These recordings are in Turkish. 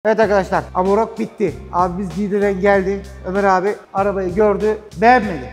Evet arkadaşlar, Amarok bitti. Abimiz Niğde'den geldi. Ömer abi arabayı gördü, beğenmedi.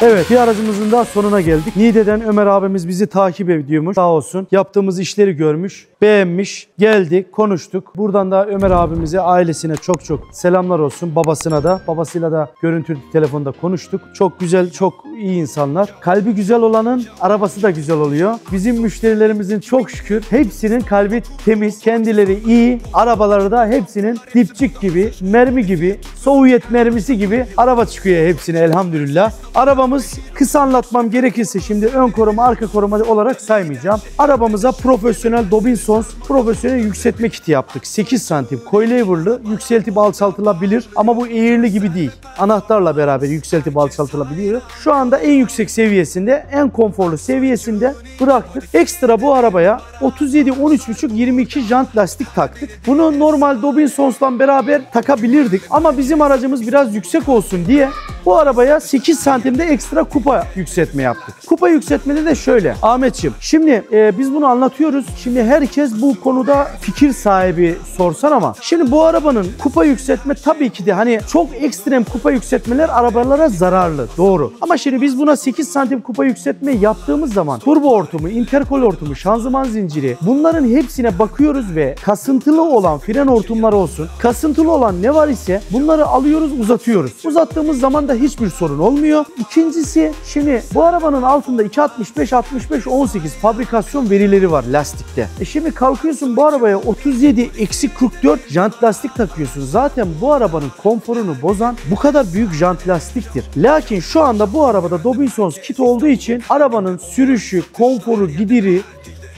Evet, bir aracımızın da sonuna geldik. Niğde'den Ömer abimiz bizi takip ediyormuş. Sağ olsun. Yaptığımız işleri görmüş, beğenmiş, geldik, konuştuk. Buradan da Ömer abimize, ailesine çok selamlar olsun. Babasına da, babasıyla da görüntülü telefonda konuştuk. Çok güzel, çok iyi insanlar. Kalbi güzel olanın arabası da güzel oluyor. Bizim müşterilerimizin çok şükür hepsinin kalbi temiz, kendileri iyi. Arabaları da hepsinin dipçik gibi, mermi gibi, Sovyet mermisi gibi araba çıkıyor hepsine elhamdülillah. Arabamız, kısa anlatmam gerekirse şimdi ön koruma, arka koruma olarak saymayacağım. Arabamıza profesyonel Dobinsons profesyonel yükseltme kiti yaptık. 8 santim coilover'lı, yükseltip alçaltılabilir ama bu eğirli gibi değil. Anahtarla beraber yükseltip alçaltılabiliyor. Şu anda en yüksek seviyesinde, en konforlu seviyesinde bıraktık. Ekstra bu arabaya 37, 13,5, 22 jant lastik taktık. Bunu normal Dobinsons'la beraber takabilirdik ama bizim aracımız biraz yüksek olsun diye bu arabaya 8 santimde ekstra kupa yükseltme yaptık. Kupa yükseltmede de şöyle Ahmetciğim, şimdi biz bunu anlatıyoruz. Şimdi herkes bu konuda fikir sahibi sorsan ama şimdi bu arabanın kupa yükseltme tabii ki de hani çok ekstrem kupa yükseltmeler arabalara zararlı. Doğru. Ama şimdi biz buna 8 santim kupa yükseltme yaptığımız zaman turbo hortumu, interkol hortumu, şanzıman zinciri bunların hepsine bakıyoruz ve kasıntılı olan fren hortumları olsun, kasıntılı olan ne var ise bunları alıyoruz, uzatıyoruz. Uzattığımız zaman da hiçbir sorun olmuyor. İkincisi, şimdi bu arabanın altında 265, 65, 18 fabrikasyon verileri var lastikte. Şimdi kalkıyorsun bu arabaya 37-44 jant lastik takıyorsun. Zaten bu arabanın konforunu bozan bu kadar büyük jant lastiktir. Lakin şu anda bu arabada Dobinsons kit olduğu için arabanın sürüşü, konforu, gideri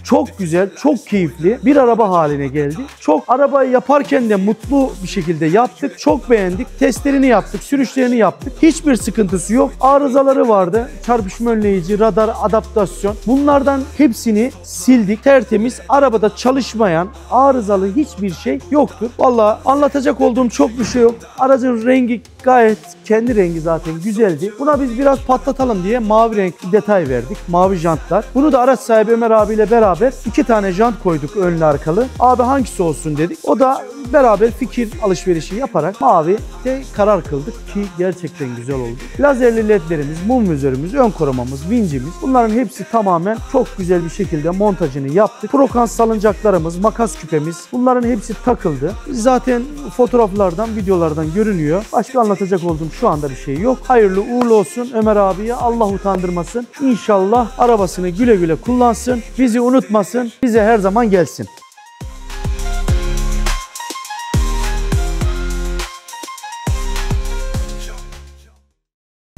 çok güzel, çok keyifli bir araba haline geldi. Çok arabayı yaparken de mutlu bir şekilde yaptık. Çok beğendik. Testlerini yaptık, sürüşlerini yaptık. Hiçbir sıkıntısı yok. Arızaları vardı. Çarpışma önleyici, radar, adaptasyon. Bunlardan hepsini sildik. Tertemiz. Arabada çalışmayan, arızalı hiçbir şey yoktur. Vallahi anlatacak olduğum çok bir şey yok. Aracın rengi gayet kendi rengi zaten güzeldi. Buna biz biraz patlatalım diye mavi renk bir detay verdik. Mavi jantlar. Bunu da araç sahibi Ömer abiyle beraber 2 tane jant koyduk önlü arkalı. Abi hangisi olsun dedik. O da beraber fikir alışverişi yaparak mavi de karar kıldık ki gerçekten güzel oldu. Lazerli ledlerimiz, mum vizörümüz, ön korumamız, vincimiz bunların hepsi tamamen çok güzel bir şekilde montajını yaptık. Prokans salıncaklarımız, makas küpemiz bunların hepsi takıldı. Zaten fotoğraflardan, videolardan görünüyor. Başka anlatacak olduğum şu anda bir şey yok. Hayırlı uğurlu olsun Ömer abiye. Allah utandırmasın. İnşallah arabasını güle güle kullansın. Bizi unutmasın. Bize her zaman gelsin.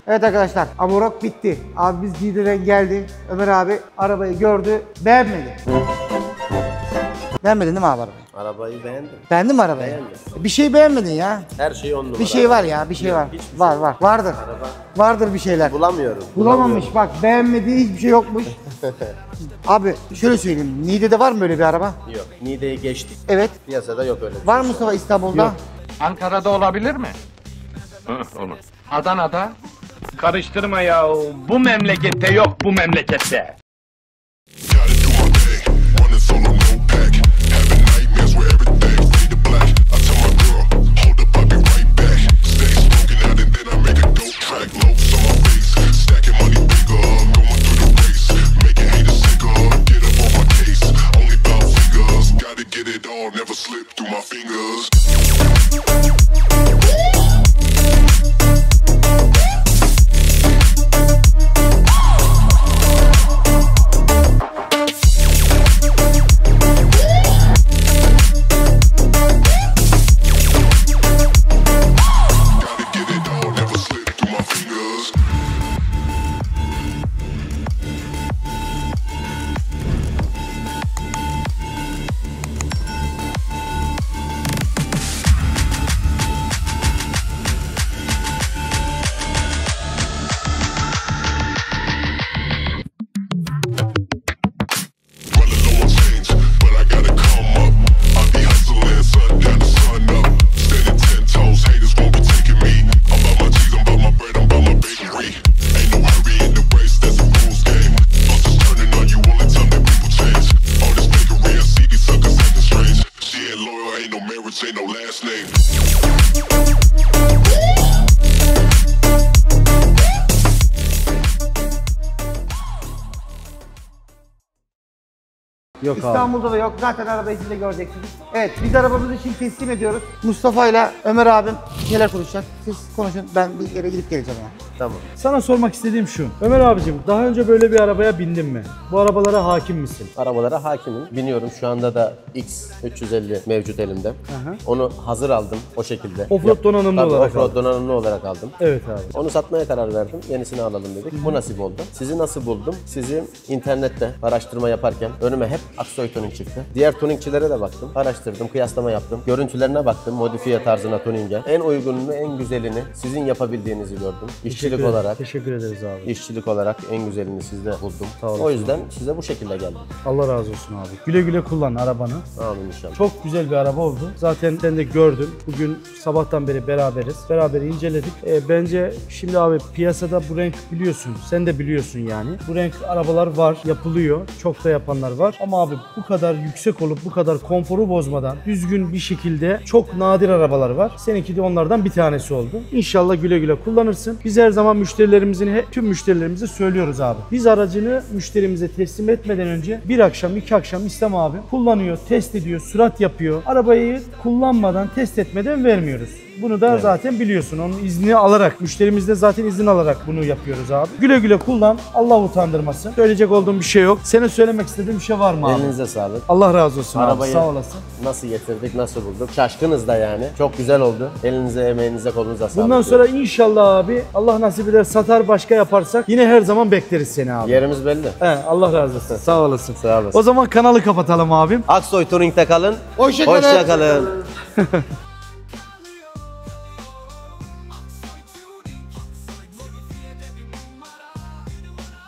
Evet arkadaşlar, Amarok bitti. Abimiz Niğde'den geldi. Ömer abi arabayı gördü, beğenmedi. Beğenmedin değil mi abi arabayı? Arabayı beğendim. Beğendin mi arabayı? Beğendim. Bir şey beğenmedin ya. Her şey 10 numara. Bir şey var ya, bir şey var. Var. Vardır. Araba. Vardır bir şeyler. Bulamıyorum. Bulamamış bak, beğenmediği hiçbir şey yokmuş. Abi şöyle söyleyeyim, Niğde'de var mı böyle bir araba? Yok. Niğde'yi geçtik. Evet. Piyasada yok öyle bir Var şey. Mustafa İstanbul'da? Yok. Ankara'da olabilir mi? Olur. Adana'da? Karıştırma ya. Bu memlekette yok, bu memlekette. Gotta do my thing, running solo, no pack. Having nightmares where everything fade to black. I tell my girl, hold up, I'll be right back. Stay smoking out and then I make a dope track. Lows on my face, stacking money bigger, going through the race. Making haters sicker, get up on my case. Yok abi. İstanbul'da da yok. Zaten arabayı siz de göreceksiniz. Evet, biz arabamızı şimdi teslim ediyoruz. Mustafa ile Ömer abim neler konuşacak? Siz konuşun, ben bir yere gidip geleceğim ya. Tamam. Sana sormak istediğim şu. Ömer abicim daha önce böyle bir arabaya bindin mi? Bu arabalara hakim misin? Arabalara hakimim. Biniyorum. Şu anda da X350 mevcut elimde. Onu hazır aldım o şekilde. Offroad donanımlı Tabii, olarak offroad aldın. donanımlı olarak aldım. Evet abi. Onu satmaya karar verdim. Yenisini alalım dedik. Bu nasip oldu. Sizi nasıl buldum? Sizi internette araştırma yaparken önüme hep Aksoy Tuning çıktı. Diğer tuningçilere de baktım. Araştırdım, kıyaslama yaptım. Görüntülerine baktım. Modifiye tarzına, tuninge. En uygununu, en güzelini sizin yapabildiğinizi gördüm. İşçilik olarak. Teşekkür ederiz abi. İşçilik olarak en güzelini sizde buldum. Sağ olasın O yüzden size bu şekilde geldim. Allah razı olsun abi. Güle güle kullan arabanı. Amin inşallah. Çok güzel bir araba oldu. Zaten sen de gördün. Bugün sabahtan beri beraberiz. Beraber inceledik. Bence şimdi abi piyasada bu renk biliyorsun. Sen de biliyorsun yani. Bu renk arabalar var. Yapılıyor. Çok da yapanlar var. Ama abi bu kadar yüksek olup bu kadar konforu bozmadan düzgün bir şekilde çok nadir arabalar var. Seninki de onlardan bir tanesi oldu. İnşallah güle güle kullanırsın. Biz her zaman müşterilerimizin, tüm müşterilerimize söylüyoruz abi. Biz aracını müşterimize teslim etmeden önce bir akşam, iki akşam İslam abi kullanıyor, test ediyor, sürat yapıyor. Arabayı kullanmadan, test etmeden vermiyoruz. Bunu da zaten biliyorsun. Onun izni alarak, müşterimizde zaten izin alarak bunu yapıyoruz abi. Güle güle kullan. Allah utandırmasın. Söyleyecek olduğum bir şey yok. Senin söylemek istediğin bir şey var mı abi? Elinize sağlık. Allah razı olsun Arabayı abi. Sağ olasın. nasıl getirdik, nasıl bulduk? Şaşkınız da yani. Çok güzel oldu. Elinize, emeğinize, kolunuza sağlık. Bundan sonra inşallah abi Allah nasip eder satar başka yaparsak yine her zaman bekleriz seni abi. yerimiz belli. He, Allah razı olsun. Sağ olasın. Sağ olasın. O zaman kanalı kapatalım abim. Aksoy Tuning'de kalın. Hoşça kalın. Hoşça kalın.